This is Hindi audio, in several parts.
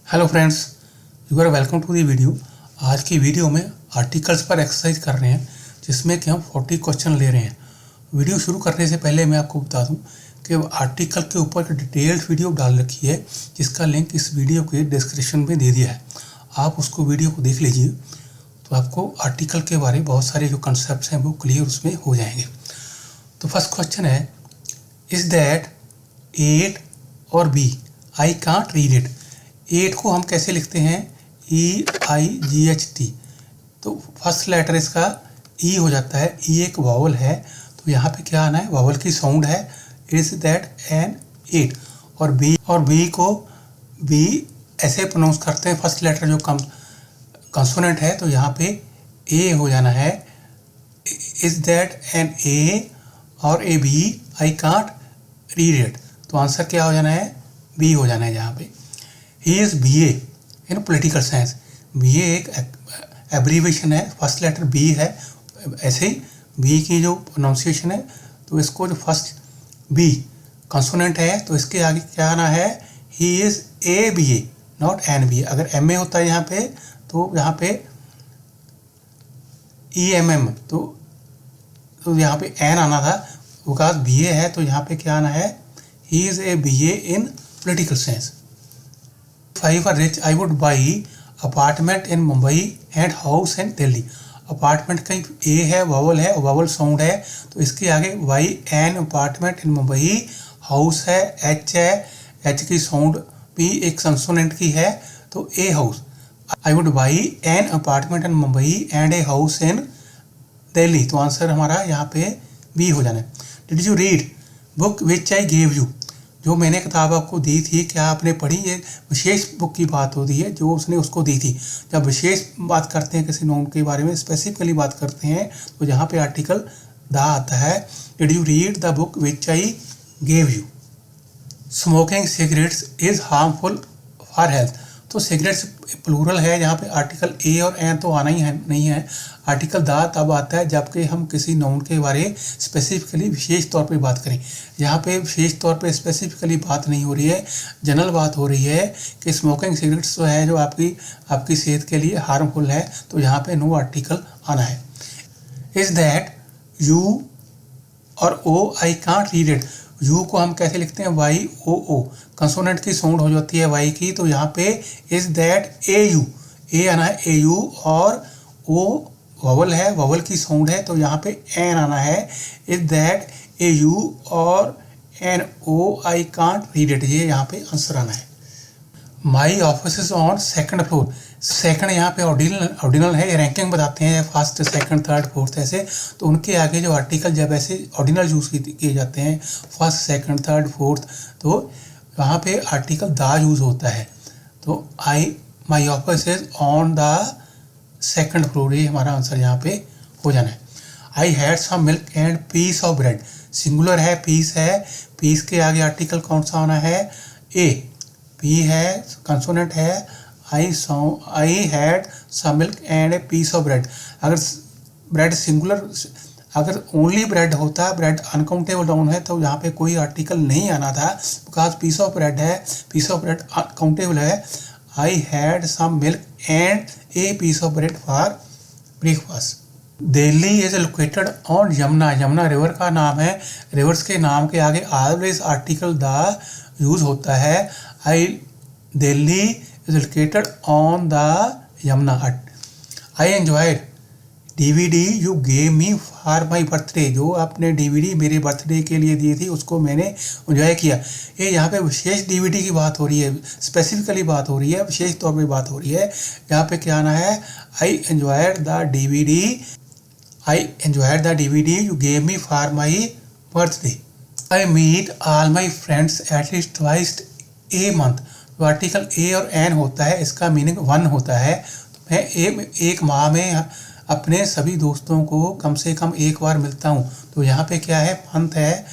Hello friends, you are welcome to the video. आज की वीडियो में आर्टिकल्स पर एक्सरसाइज कर रहे हैं जिसमें कि हम 40 क्वेश्चन ले रहे हैं। वीडियो शुरू करने से पहले मैं आपको बता दूं कि आर्टिकल के ऊपर डिटेल्ड वीडियो डाल रखी है जिसका लिंक इस वीडियो के डिस्क्रिप्शन में दे दिया है। आप उसको वीडियो को देख लीजिए तो आपको आर्टिकल के बारे में बहुत सारे जो कंसेप्ट हैं वो क्लियर उसमें हो जाएंगे। तो फर्स्ट क्वेश्चन है, इज दैट 8 और B? I can't read it. 8 को हम कैसे लिखते हैं? EIGHT। तो फर्स्ट लेटर इसका ई हो जाता है। ई एक वावल है तो यहाँ पे क्या आना है? वावल की साउंड है। Is that an 8। और बी को बी ऐसे प्रोनाउंस करते हैं, फर्स्ट लेटर जो कंसोनेंट है तो यहाँ पे ए हो जाना है। इज दैट एन ए और a B? I can't read it. तो आंसर क्या हो जाना है? बी हो जाना है यहाँ पे। He is BA in political science. BA एक एब्रीवेशन है, फर्स्ट लेटर बी है। ऐसे ही बी की जो प्रोनाउंसिएशन है तो इसको जो फर्स्ट बी कंसोनेंट है तो इसके आगे क्या आना है? He is ABA not NBA। अगर MA होता है यहाँ पे तो यहाँ पे EMM तो यहाँ पे N आना था। बिकॉज BA है तो यहाँ पे क्या आना है? He is a BA in political science. If I were rich, I would buy apartment in Mumbai and house in Delhi। Apartment का ए है, वावल है, वावल साउंड है तो इसके आगे why an apartment in Mumbai. House है, एच है, एच की साउंड भी एक कंसोनेंट की है तो a house. I would buy an apartment in Mumbai and a house in Delhi. तो आंसर हमारा यहाँ पे बी हो जाना है। Did you read book which I gave you? जो मैंने किताब आपको दी थी, क्या आपने पढ़ी? ये विशेष बुक की बात होती है जो उसने उसको दी थी। जब विशेष बात करते हैं किसी नाउन के बारे में, स्पेसिफिकली बात करते हैं तो यहाँ पे आर्टिकल द आता है। Did you read the book which I gave you? Smoking cigarettes is harmful for health. तो सिगरेट्स प्लूरल है, यहाँ पे आर्टिकल ए और एन तो आना ही है नहीं है। आर्टिकल द तब आता है जबकि हम किसी नाउन के बारे स्पेसिफिकली विशेष तौर पे बात करें। यहाँ पे विशेष तौर पे स्पेसिफिकली बात नहीं हो रही है, जनरल बात हो रही है कि स्मोकिंग सिगरेट्स जो है जो आपकी सेहत के लिए हार्मफुल है तो यहाँ पे नो आर्टिकल आना है। इज दैट यू और O? I can't read it. U को हम कैसे लिखते हैं? YOO। कंसोनेंट की साउंड हो जाती है वाई की तो यहाँ पे इज दैट AU। ए आना है AU और ओ वावल है, वावल की साउंड है तो यहाँ पे एन आना है। इज दैट AU और NO? I can't read it. ये यहाँ पे आंसर आना है। माई office is on second floor. Second यहाँ पे ऑर्डिनल है, ये रैंकिंग बताते हैं फर्स्ट, सेकंड, थर्ड, फोर्थ ऐसे। तो उनके आगे जो आर्टिकल जब ऐसे ऑर्डिनल यूज़ किए जाते हैं, फर्स्ट, सेकंड, थर्ड, फोर्थ, तो वहाँ पे आर्टिकल द यूज़ होता है। तो my office is on the second floor, ये हमारा आंसर यहाँ पे हो जाना है। I had some milk and piece of bread. Singular है, पीस है, पीस के आगे आर्टिकल कौन सा आना है? ए। पी है, कंसोनेंट है। I had some milk and a piece of bread. अगर ब्रेड सिंगुलर, अगर ओनली ब्रेड होता, ब्रेड अनकाउंटेबल नाउन है तो यहाँ पे कोई आर्टिकल नहीं आना था। बिकॉज पीस ऑफ ब्रेड है, पीस ऑफ ब्रेड काउंटेबल है। I had some milk and a piece of bread for breakfast. Delhi is located on Yamuna. Yamuna river का नाम है। रिवर्स के नाम के आगे ऑलवेज आर्टिकल द यूज होता है। Delhi is located on the Yamuna. I enjoyed DVD you gave me for my birthday. जो आपने DVD मेरे बर्थडे के लिए दी थी उसको मैंने एंजॉय किया। ये यहाँ पे विशेष DVD की बात हो रही है, स्पेसिफिकली बात हो रही है, विशेष तौर पे बात हो रही है। यहाँ पे क्या आना है? I enjoyed the DVD you gave me for my birthday. I meet all my friends at least twice a month. तो आर्टिकल ए और एन होता है, इसका मीनिंग 1 होता है। तो मैं एक माह में अपने सभी दोस्तों को कम से कम एक बार मिलता हूँ। तो यहाँ पे क्या है? मंथ है,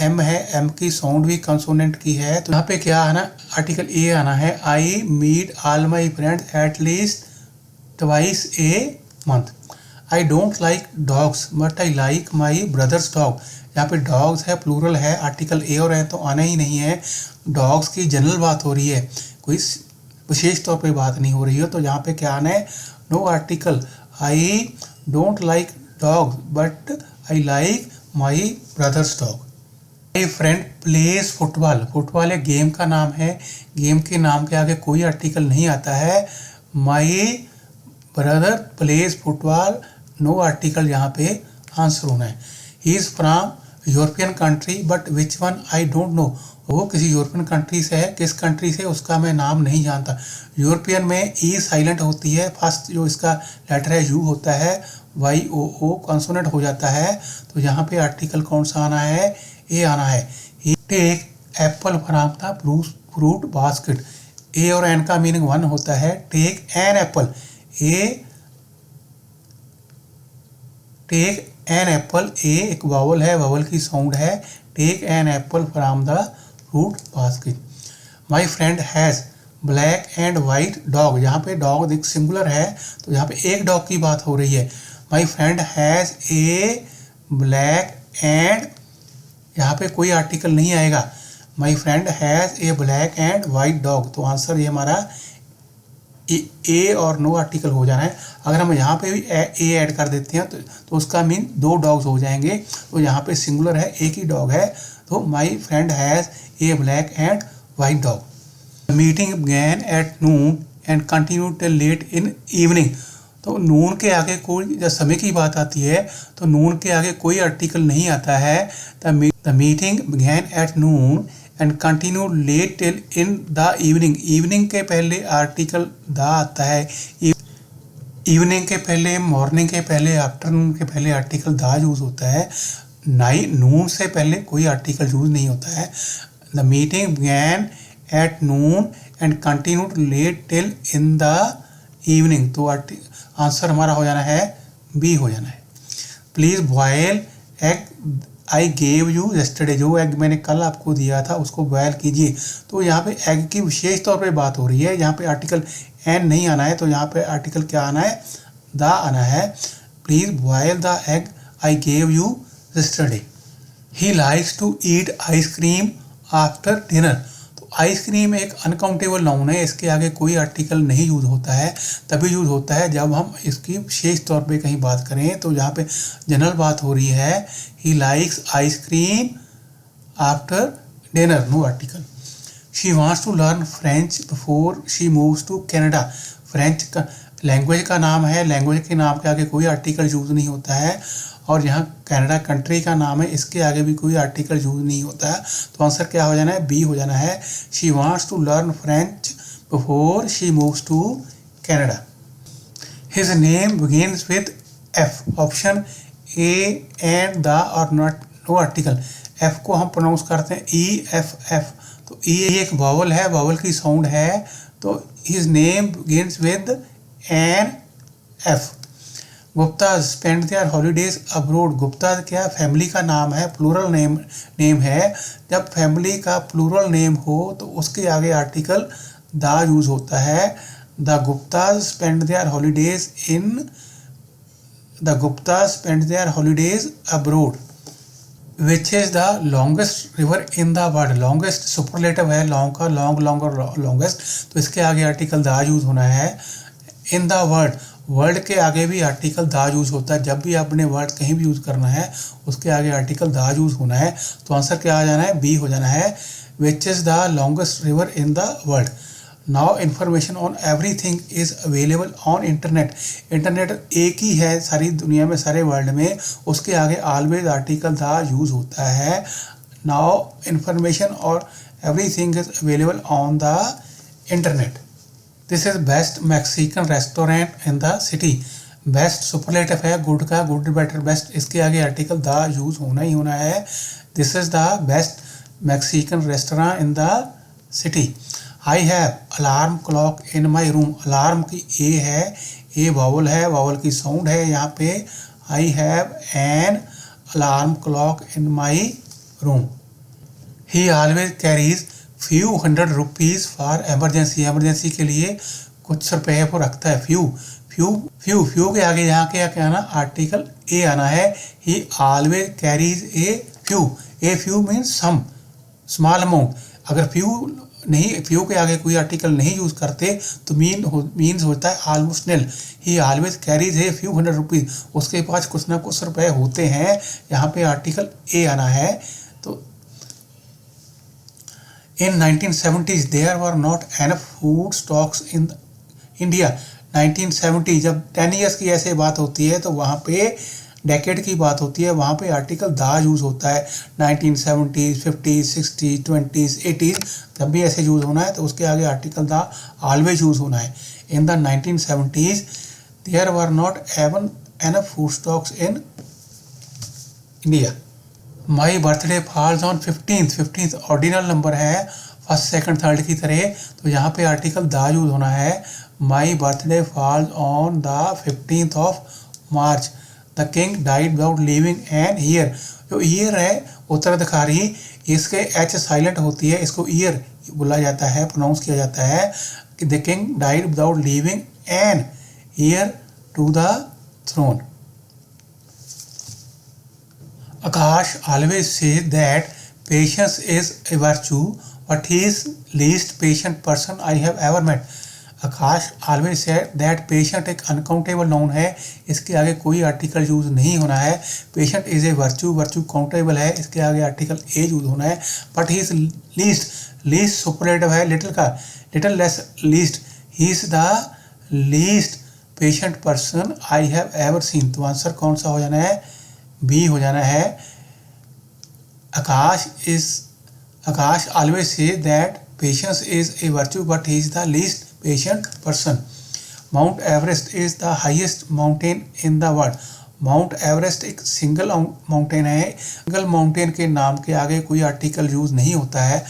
एम है, एम की साउंड भी कंसोनेंट की है तो यहाँ पे क्या आना? आर्टिकल ए आना है। I meet all my friends at least twice a month. I don't like dogs but I like my brother's dog. यहाँ पे डॉग्स है, प्लूरल है, आर्टिकल ए और है तो आना ही नहीं है। डॉग्स की जनरल बात हो रही है, कोई विशेष तौर पे बात नहीं हो रही हो, तो यहाँ पे क्या आना है, no article. I don't like dog but I like my brother's dog. My friend plays football. Football एक गेम का नाम है, गेम के नाम के आगे कोई आर्टिकल नहीं आता है। My brother plays football, no article यहाँ पे आंसर होना है। He is from European country but which one I don't know. वो किसी यूरोपियन कंट्री से है, किस कंट्री से उसका मैं नाम नहीं जानता। यूरोपियन में ई साइलेंट होती है, फर्स्ट जो इसका लेटर है यू होता है, वाई ओ ओ कॉन्सोनेंट हो जाता है। तो यहाँ पे आर्टिकल कौन सा आना है, ए आना है। He take apple from the fruit basket. A और एन का मीनिंग वन होता है। Take an apple, A take an apple, A एक वावल है, वावल की साउंड है। Take an apple from the fruit basket. My friend has black and white dog. यहाँ पे डॉग एक सिंगुलर है, तो यहाँ पे एक डॉग की बात हो रही है। माई friend has a black and, यहाँ पे कोई आर्टिकल नहीं आएगा। माई friend has a black and white dog, तो आंसर ये हमारा ए और नो आर्टिकल हो जाना है। अगर हम यहाँ पे भी ए ऐड कर देते हैं तो उसका मीन दो डॉग्स हो जाएंगे। तो यहाँ पे सिंगुलर है, एक ही डॉग है, तो my friend has a black and white dog. Meeting began at noon and continue till late in evening. तो नून के आगे कोई, जब समय की बात आती है तो नून के आगे कोई आर्टिकल नहीं आता है। The meeting began at noon and continue late till in the evening. Evening के पहले आर्टिकल द आता है। इवनिंग के पहले, मॉर्निंग के पहले, आफ्टरनून के पहले आर्टिकल द यूज होता है। नून से पहले कोई आर्टिकल यूज नहीं होता है। The meeting began at noon and continue late till in the evening, तो आंसर हमारा हो जाना है बी हो जाना है। Please boil egg I gave you yesterday. जो एग मैंने कल आपको दिया था उसको बॉयल कीजिए। तो यहाँ पे एग की विशेष तौर पे बात हो रही है। यहाँ पे आर्टिकल एन नहीं आना है, तो यहाँ पे आर्टिकल क्या आना है, द आना है। Please boil the egg I gave you yesterday. He likes to eat ice cream after dinner. तो आइसक्रीम एक अनकाउंटेबल नाउन है, इसके आगे कोई आर्टिकल नहीं यूज होता है। तभी यूज होता है जब हम इसकी विशेष तौर पे कहीं बात करें। तो यहाँ पे जनरल बात हो रही है, he likes ice cream after dinner, no article. She wants to learn French before she moves to Canada. French का लैंग्वेज का नाम है, लैंग्वेज के नाम के आगे कोई आर्टिकल यूज नहीं होता है। और यहाँ कनाडा कंट्री का नाम है, इसके आगे भी कोई आर्टिकल यूज नहीं होता है। तो आंसर क्या हो जाना है, बी हो जाना है। She wants to learn French before she moves to Canada. His name begins with F. Option A and the और नॉट, नो आर्टिकल। एफ को हम प्रोनाउंस करते हैं ई एफ एफ। तो ई एक वावल है, वावल की साउंड है। तो his name begins with an F. Gupta spend their holidays abroad. Gupta क्या फैमिली का नाम है, प्लूरल नेम है। जब फैमिली का प्लूरल नेम हो तो उसके आगे आर्टिकल द यूज होता है। The Guptas spend their holidays in, the Gupta spend their holidays abroad. Which is the longest river in the world. Longest superlative है, लॉन्ग का, लॉन्ग लॉन्ग और लॉन्गेस्ट, तो इसके आगे आर्टिकल द यूज होना है। इन द वर्ल्ड, वर्ल्ड के आगे भी आर्टिकल द यूज होता है। जब भी आपने वर्ड कहीं भी यूज करना है उसके आगे आर्टिकल द यूज होना है। तो आंसर क्या आ जाना है, बी हो जाना है। विच is the longest river in the world. Now information on everything is available on internet. Internet एक ही है सारी दुनिया में, सारे वर्ल्ड में, उसके आगे ऑलवेज आर्टिकल द यूज होता है। नाउ इन्फॉर्मेशन और everything is available on the internet. This is best Mexican restaurant in the city. Best superlative है, गुड का, गुड बेटर बेस्ट, इसके आगे आर्टिकल द यूज होना ही होना है। This is the best Mexican restaurant in the city. I have alarm clock in my room. Alarm की ए है, ए वावल है, वावल की साउंड है यहाँ पे। I have an alarm clock in my room. He always carries few $100 for emergency. Emergency के लिए कुछ रुपये को रखता है। फ्यू के आगे यहाँ के क्या आना, आर्टिकल ए आना है। He always carries a few. A few means some, small amount. अगर फ्यू नहीं, फ्यू के आगे कोई आर्टिकल नहीं यूज़ करते तो मीन्स होता है ऑलमोस्ट निल। ही ऑलवेज कैरीज है फ्यू हंड्रेड रुपीज़, उसके पास कुछ ना कुछ रुपए होते हैं। यहाँ पे आर्टिकल ए आना है। तो in 1970s there were not enough food stocks in India. 1970 जब 10 ईयर्स की ऐसे बात होती है तो वहाँ पे डेकेड की बात होती है, वहाँ पे आर्टिकल दा यूज़ होता है। 1970s 50s 60s 20s 80s जब भी ऐसे यूज़ होना है तो उसके आगे आर्टिकल दा ऑलवेज यूज़ होना है। In the 1970s there were not even enough food stocks in India. My birthday falls on 15th ordinal number है, फर्स्ट सेकंड थर्ड की तरह, तो यहाँ पे आर्टिकल दा यूज होना है। My birthday falls on the 15th of March. The king died without living an year. जो ईयर है उत्तराधिकारी, इसके एच साइलेंट होती है, इसको ईयर बोला जाता है, प्रोनाउंस किया जाता है कि the king died without living an year to the throne. Akash always says that patience is a virtue, but he is least patient person I have ever met. Akash always said that patient एक अनकाउंटेबल नाउन है, इसके आगे कोई आर्टिकल यूज नहीं होना है। Patient is a virtue, virtue countable है, इसके आगे आर्टिकल ए यूज होना है। But he is least superlative है लिटिल का, little less least. He is the least patient person I have ever seen. तो आंसर कौन सा हो जाना है? बी हो जाना है। Akash always say that patience is a virtue but he is the least patient person. Mount Everest is the highest mountain in the world. Mount Everest एक सिंगल माउंटेन है। सिंगल माउंटेन के नाम के आगे कोई आर्टिकल यूज नहीं होता है।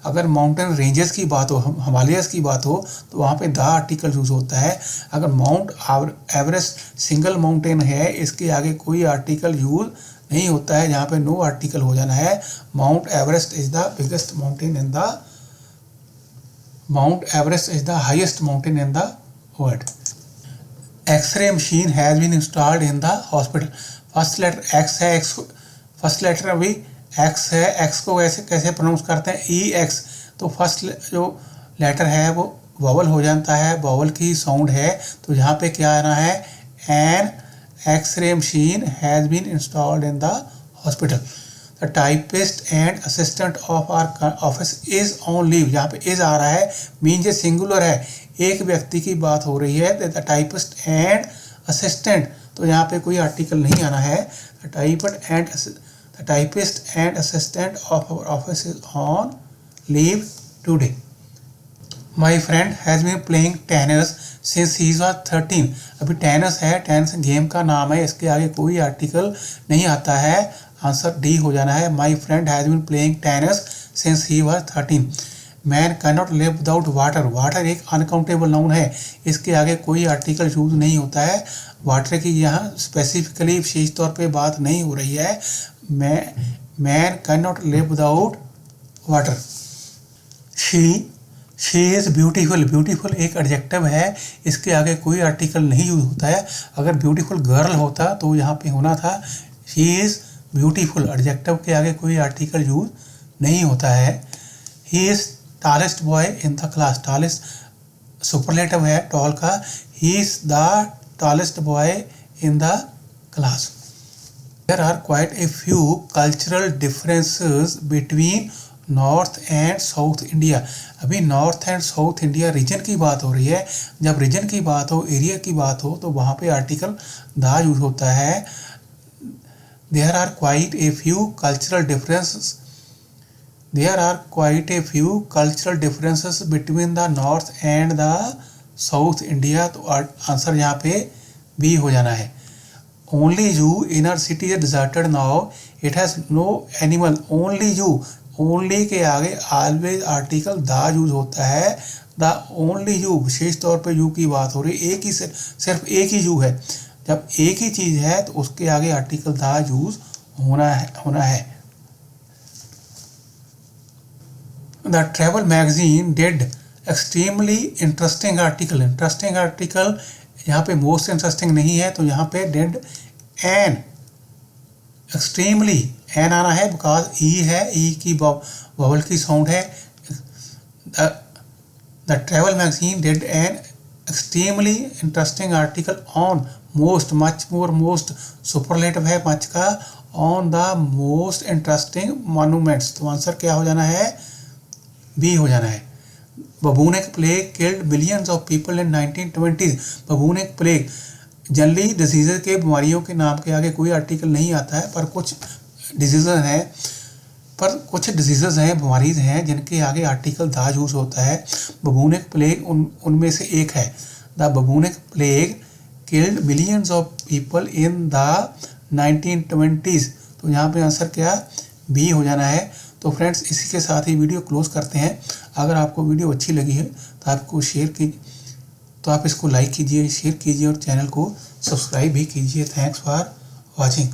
अगर माउंटेन रेंजेस की बात हो, हिमालयस की बात हो, तो वहाँ पे द आर्टिकल यूज होता है। अगर माउंट एवरेस्ट सिंगल माउंटेन है, इसके आगे कोई आर्टिकल यूज नहीं होता है, जहाँ पे नो आर्टिकल हो जाना है। Mount Everest is the biggest mountain in the Mount Everest is the highest mountain in the world. X ray machine has been installed in the hospital. First letter X है, एक्स फर्स्ट लेटर अभी एक्स है, एक्स को कैसे प्रोनाउंस करते हैं? E X. तो फर्स्ट जो लेटर है वो वॉवल हो जाता है, वॉवल की साउंड है, तो यहाँ पे क्या आना है? An x ray machine has been installed in the hospital. The typist and assistant of our office is on leave. यहाँ पे इज आ रहा है, मीन ये सिंगुलर है, एक व्यक्ति की बात हो रही है। द टाइपिस्ट एंड असिस्टेंट, तो यहाँ पे कोई आर्टिकल नहीं आना है। The typist and assistant of our office is on leave today. My friend has been playing tennis since he was 13. अभी टेनिस है, टेनिस गेम का नाम है, इसके आगे कोई आर्टिकल नहीं आता है। आंसर डी हो जाना है। My friend has been playing tennis since he was 13. Man cannot live without water. Water एक अनकाउंटेबल नाउन है, इसके आगे कोई आर्टिकल यूज नहीं होता है। वाटर की यहाँ स्पेसिफिकली विशेष तौर पे बात नहीं हो रही है। Man cannot live without water. She is beautiful. Beautiful एक एडजेक्टिव है, इसके आगे कोई आर्टिकल नहीं यूज होता है। अगर ब्यूटीफुल गर्ल होता तो यहाँ पे होना था शी इज ब्यूटीफुल। एडजेक्टिव के आगे कोई आर्टिकल यूज नहीं होता है। He is tallest boy in the class. Tallest superlative है टॉल का। He is the tallest boy in the class. There are quite a few cultural differences between north and south India. अभी north and south India region की बात हो रही है। जब रीजन की बात हो, एरिया की बात हो, तो वहाँ पे आर्टिकल द यूज होता है। There are quite a few cultural differences. There are quite a few cultural differences between the north and the south India. तो आंसर यहाँ पे बी हो जाना है। Only you inner city is deserted now. It has no animal. Only you. Only के आगे always आर्टिकल द यूज होता है। द ओनली यू, विशेष तौर पे यू की बात हो रही है, एक ही सिर्फ एक ही यू है। जब एक ही चीज है तो उसके आगे आर्टिकल द यूज होना है। The travel magazine did extremely interesting article. Interesting article यहाँ पे most interesting नहीं है, तो यहाँ पे did an extremely an आना है, because e है, e की वॉवल की साउंड है। The travel magazine did an extremely interesting article on most superlative है much का on the most interesting monuments। तो आंसर क्या हो जाना है? बी हो जाना है। Bubonic plague killed millions of people in 1920s। Bubonic plague generally disease के बीमारियों के नाम के आगे कोई आर्टिकल नहीं आता है, पर कुछ डिजीज़ हैं बीमारीज हैं जिनके आगे आर्टिकल दा यूज होता है। बबूनिक प्लेग उनमें से एक है। The bubonic plague killed millions of people in the 1920s। तो यहाँ पे आंसर क्या? बी हो जाना है। तो फ्रेंड्स, इसी के साथ ही वीडियो क्लोज करते हैं। अगर आपको वीडियो अच्छी लगी है तो आप इसको लाइक कीजिए, शेयर कीजिए और चैनल को सब्सक्राइब भी कीजिए। Thanks for watching.